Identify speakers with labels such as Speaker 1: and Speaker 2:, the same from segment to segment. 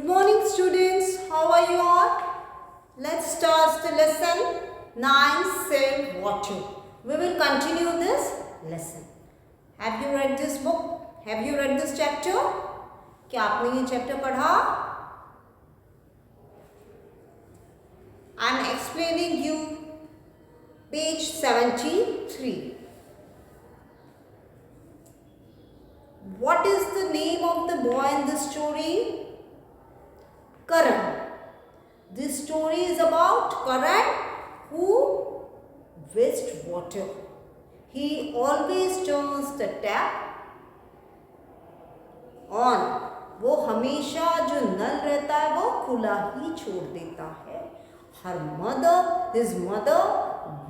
Speaker 1: morning students, how are you all? Let's start the lesson 9 Save Water. We will continue this lesson. Have you read this book? Have you read this chapter? क्या आपने ये chapter पढ़ा? I am explaining you page 73. What is the name of the boy in this story? Karan. This story is about Karan who wastes water. He always turns the tap on. वो हमेशा जो नल रहता है वो खुला ही छोड़ देता है. His mother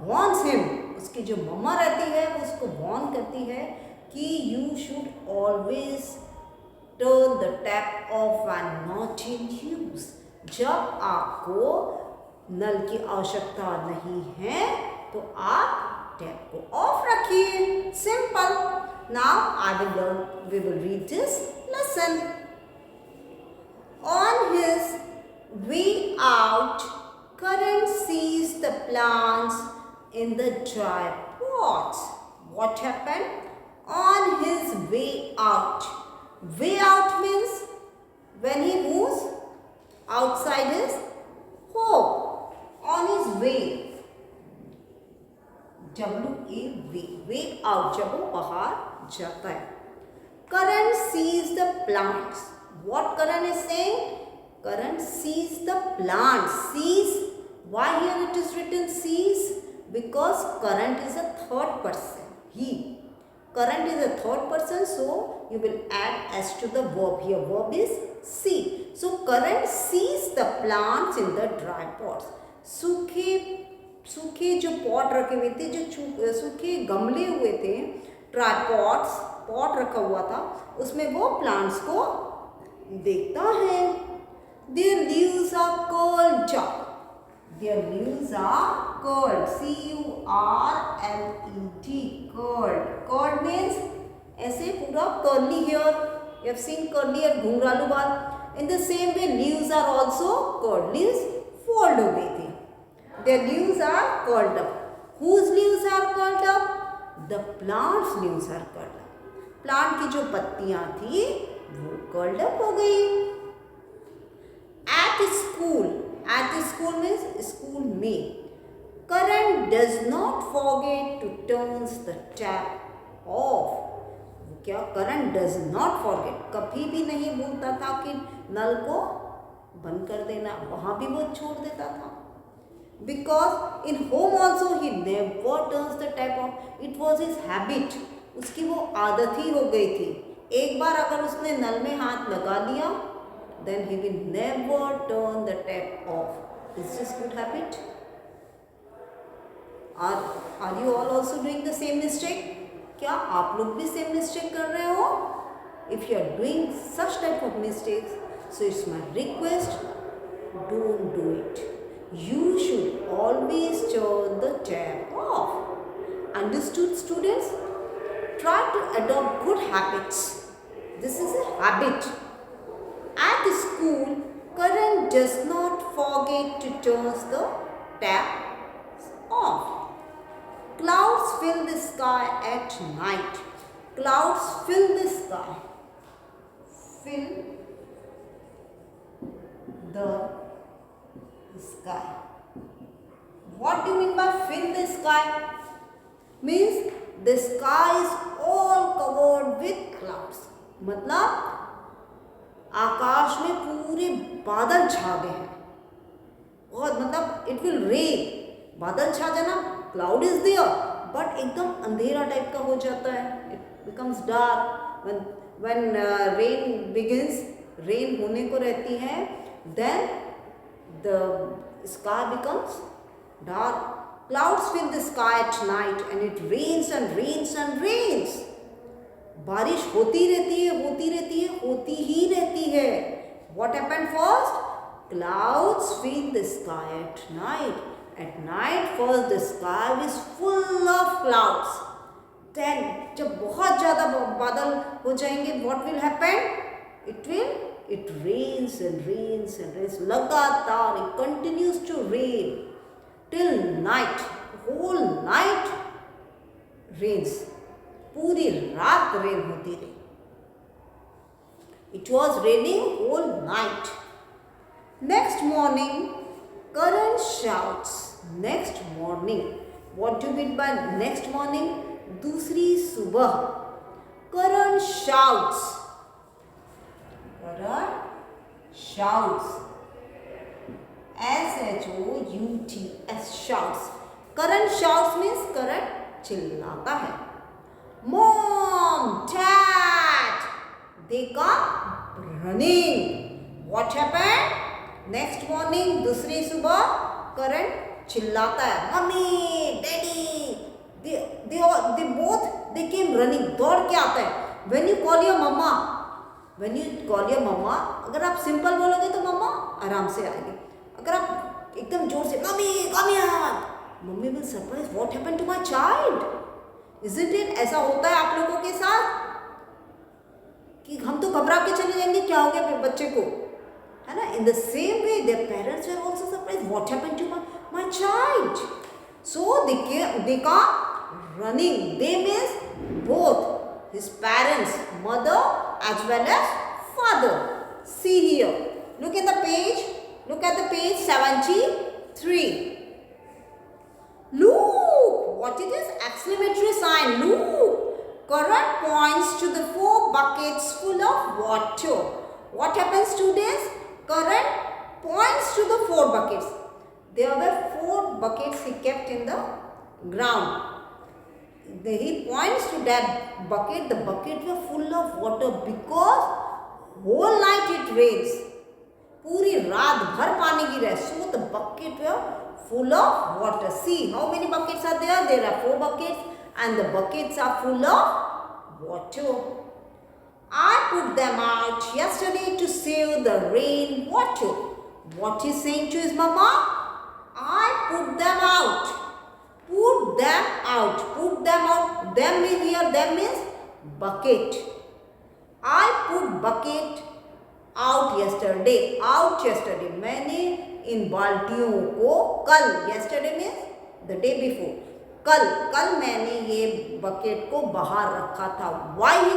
Speaker 1: warns him. उसकी जो मम्मा रहती है वो उसको warn करती है कि you should always turn the tap off and not in use. जब आपको नल की आवश्यकता नहीं है तो आप टैप को ऑफ रखिए. Simple. Now we will read this lesson. On his way out, Karan sees the plants in the dry pots. What happened? On his way out. Way out means when he moves outside his home. On his way. Way out. जब वो बाहर जाता है. Karan sees the plants. What Karan is saying? Karan sees the plants. Sees. Why here it is written sees? Because Karan is a third person. He. Karan is a third person, so you will add s to the verb. Here verb is see. So Karan sees the plants in the dry pots. सूखे जो pot रखे हुए थे, जो सूखे गमले हुए थे, ड्राई पॉट रखा हुआ था, उसमें वो प्लांट्स को देखता है. Their leaves are curled up. Their leaves are curled. curled. Curled means ऐसे पूरा curly hair. You have seen curly hair, घुंघरालू बाल. In the same way, leaves are also curled. Leaves fold हो गई थी. Their leaves are curled up. Whose leaves are curled up? The plant's leaves are curled up. Plant की जो पत्तियां थी वो curled up हो गई. At school means school में. Karan does not forget to turn the tap off. क्या Karan does not forget, कभी भी नहीं भूलता था कि नल को बंद कर देना. वहाँ भी वो छोड़ देता था. Because in home also he never turns the tap off. It was his habit. उसकी वो आदत ही हो गई थी. एक बार अगर उसने नल में हाथ लगा दिया, then he will never turn the tap off. Is this good habit? Are you all also doing the same mistake? क्या आप लोग भी same mistake कर रहे हो? If you are doing such type of mistakes, so it's my request, don't do it. You should always turn the tap off. Understood, students? Try to adopt good habits. This is a habit. At school, Karan does not forget to turn the tap off. Clouds fill the sky at night. Clouds fill the sky. Fill the sky. What do you mean by fill the sky? Means the sky is all covered with clouds. मतलब आकाश में पूरे बादल छा गए हैं. बहुत मतलब it will rain. बादल छा जाना, cloud is there, but एकदम अंधेरा टाइप का हो जाता है. It becomes dark when rain begins. Rain होने को रहती है, then the sky becomes dark. Clouds fill the sky at night and it rains and rains and rains. बारिश होती रहती ही रहती है. What happened first? Clouds fill the sky at night. At night first the sky is full of clouds. Then जब बहुत ज़्यादा बादल हो जाएंगे, what will happen? It will it rains and rains and rains. लगातार it continues to rain till night. Whole night rains. पूरी रात rain होती रही. It was raining whole night. Next morning, Karan shouts. Next morning. What do you mean by next morning? दूसरी सुबह. Karan shouts. Karan shouts. S-H-O-U-T-S. Shouts. Karan shouts means Karan चिल्लाता है. Mom, Dad, they come running. What happened? Next morning, दूसरी सुबह Karan चिल्लाता है. Mummy, Daddy, they both came running. दौड़ के आता है. When you call your mama, अगर आप सिंपल बोलोगे तो मम्मा आराम से आएगी. अगर आप एकदम जोर से mummy come here, mummy will surprise. What happened to my child? Isn't it? ऐसा होता है आप लोगों के साथ कि हम तो घबरा के चले जाएंगे, क्या हो गया बच्चे को, है ना. In the same way, their parents were also surprised. What happened to my child? So they come running. They means both his parents, mother as well as father. See here. Look at the page. Look at the page 73. Look, what it is? Exclamatory sign. Look. Karan points to the 4 buckets full of water. What happens, students? Karan points to the 4 buckets. There were 4 buckets he kept in the ground. He points to that bucket. The bucket were full of water because whole night it rains. पूरी रात भर पानी गिरा है. So the bucket were full of water. See how many buckets are there? There are 4 buckets and the buckets are full of water. I put them out yesterday to save the rain water. What is saying to his mama? I put them out. Put them out. Put them out. Them means here. Them means bucket. I put bucket out yesterday. Out yesterday. मैंने इन बाल्टियों को कल. Yesterday means the day before. कल मैंने ये bucket को बाहर रखा था. Why he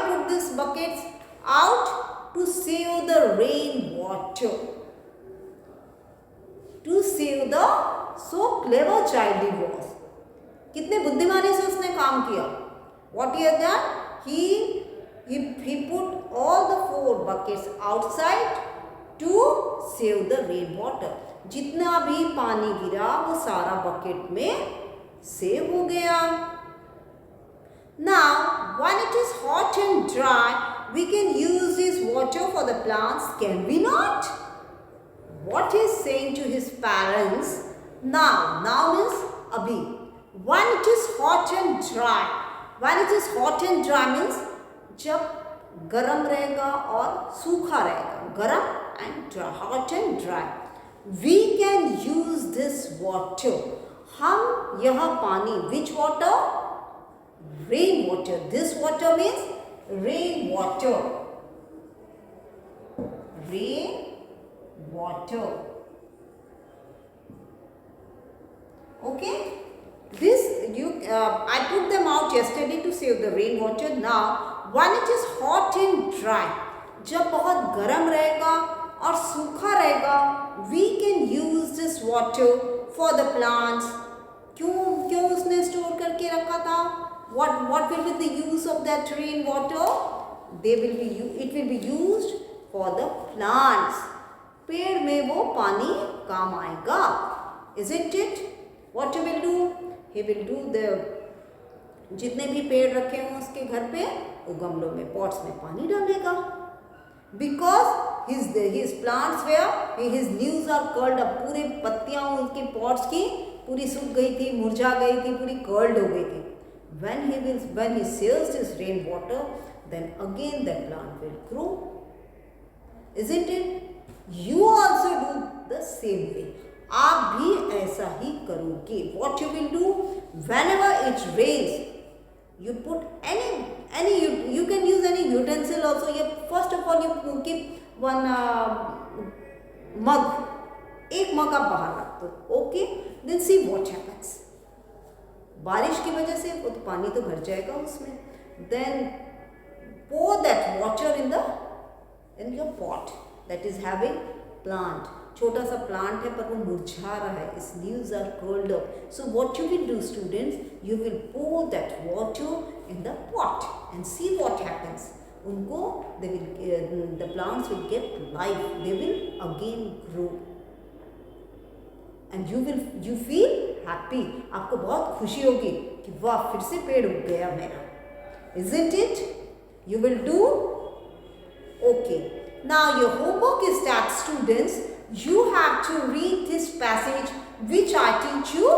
Speaker 1: put these buckets out? To save the rain water. To save the. So clever child he was. कितने बुद्धिमानी से उसने काम किया. What he had done? He put all the 4 buckets outside to save the rain water. जितना भी पानी गिरा वो सारा बकेट में सेव हो गया. Now, when it is hot and dry, we can use this water for the plants, can we not? What he is saying to his parents? Now means abhi. When it is hot and dry. When it is hot and dry means जब गरम रहेगा और सूखा रहेगा. गरम and dry, hot and dry. We can use this water. हम यह पानी, which water? Rain water. This water means rain water. Rain water. Okay. I put them out yesterday to save the rain water. Now, when it is hot and dry, जब बहुत गर्म रहेगा और सूखा रहेगा, we can use this water for the plants. क्यों उसने store करके रखा था? What will be the use of that rain water? It will be used for the plants. पेड़ में वो पानी काम आएगा. Isn't it? What he will do? He will do जितने भी पेड़ रखे हों उसके घर पे, वो गमलों में, पॉट्स में पानी डालेगा. Because his plants were, his leaves are curled up. पूरे पत्तियां उनके पॉट्स की पूरी सूख गई थी, मुरझा गई थी, पूरी कर्ल्ड हो गई थी. When he saves this rain water, then again the plant will grow. Isn't it? You also do the same way. आप भी ऐसा ही करोगे. What you will do? Whenever it rains, you put you can use any utensil also. First of all all you keep one mug, एक मग आप बाहर रख दो, okay, then see what happens. बारिश की वजह से वो तो पानी तो भर जाएगा उसमें. Then pour that water in your pot that is having plant. छोटा सा प्लांट है पर वो मुरझा रहा है, its leaves are curled up. So what you will do, students, you will pour that water in the pot and see what happens. उनको the plants will get life, they will again grow and you feel happy. आपको बहुत खुशी होगी कि वाह फिर से पेड़ उग गया मेरा, isn't it? You will do? Okay. Now your homework is that, students, you have to read this passage which I teach you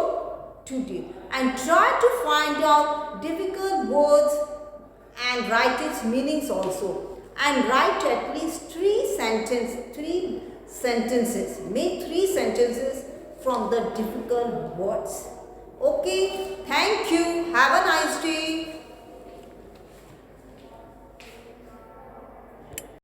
Speaker 1: today and try to find out difficult words and write its meanings also, and write at least 3 sentences. Make 3 sentences from the difficult words. Okay, thank you. Have a nice day.